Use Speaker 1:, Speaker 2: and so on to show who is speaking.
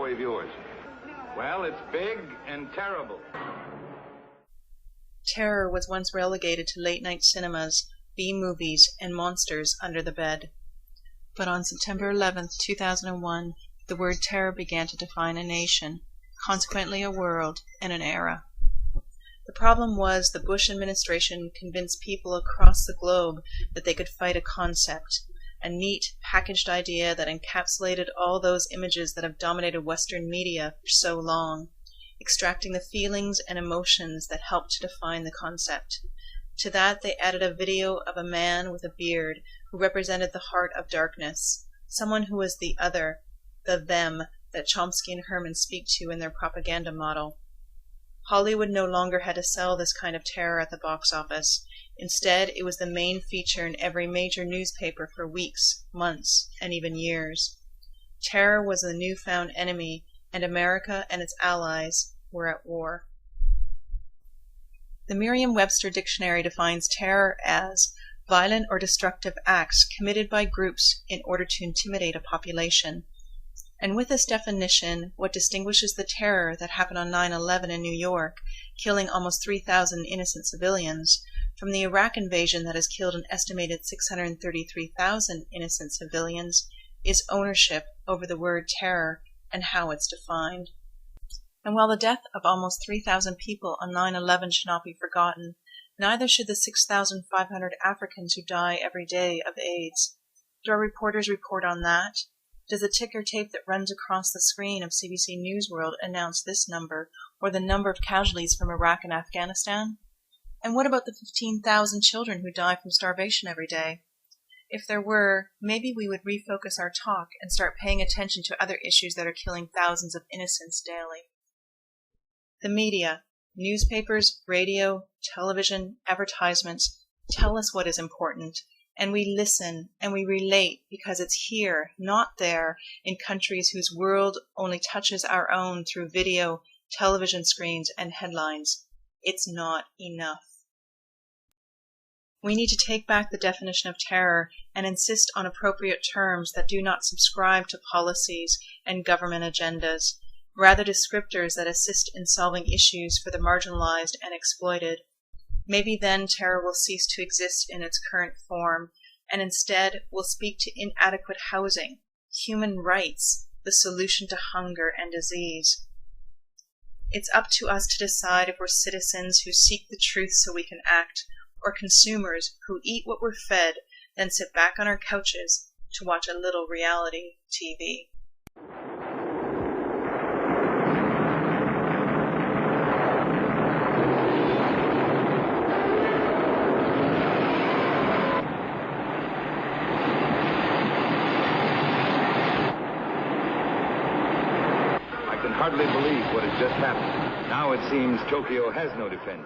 Speaker 1: Broadway viewers. Well, it's big and terrible.
Speaker 2: Terror was once relegated to late-night cinemas, B-movies, and monsters under the bed. But on September 11, 2001, the word terror began to define a nation, consequently a world, and an era. The problem was the Bush administration convinced people across the globe that they could fight a concept, a neat, packaged idea that encapsulated all those images that have dominated Western media for so long, extracting the feelings and emotions that helped to define the concept. To that they added a video of a man with a beard who represented the heart of darkness, someone who was the other, the them that Chomsky and Herman speak to in their propaganda model. Hollywood no longer had to sell this kind of terror at the box office. Instead, it was the main feature in every major newspaper for weeks, months, and even years. Terror was the newfound enemy, and America and its allies were at war. The Merriam-Webster dictionary defines terror as violent or destructive acts committed by groups in order to intimidate a population. And with this definition, what distinguishes the terror that happened on 9/11 in New York, killing almost 3,000 innocent civilians, from the Iraq invasion that has killed an estimated 633,000 innocent civilians, is ownership over the word terror and how it's defined. And while the death of almost 3,000 people on 9/11 should not be forgotten, neither should the 6,500 Africans who die every day of AIDS. Do our reporters report on that? Does the ticker tape that runs across the screen of CBC News World announce this number, or the number of casualties from Iraq and Afghanistan? And what about the 15,000 children who die from starvation every day? If there were, maybe we would refocus our talk and start paying attention to other issues that are killing thousands of innocents daily. The media, newspapers, radio, television, advertisements, tell us what is important. And we listen and we relate because it's here, not there, in countries whose world only touches our own through video, television screens, and headlines. It's not enough. We need to take back the definition of terror and insist on appropriate terms that do not subscribe to policies and government agendas, rather descriptors that assist in solving issues for the marginalized and exploited. Maybe then terror will cease to exist in its current form, and instead will speak to inadequate housing, human rights, the solution to hunger and disease. It's up to us to decide if we're citizens who seek the truth so we can act, or consumers who eat what we're fed, then sit back on our couches to watch a little reality TV.
Speaker 1: I can hardly believe what has just happened. Now it seems Tokyo has no defense.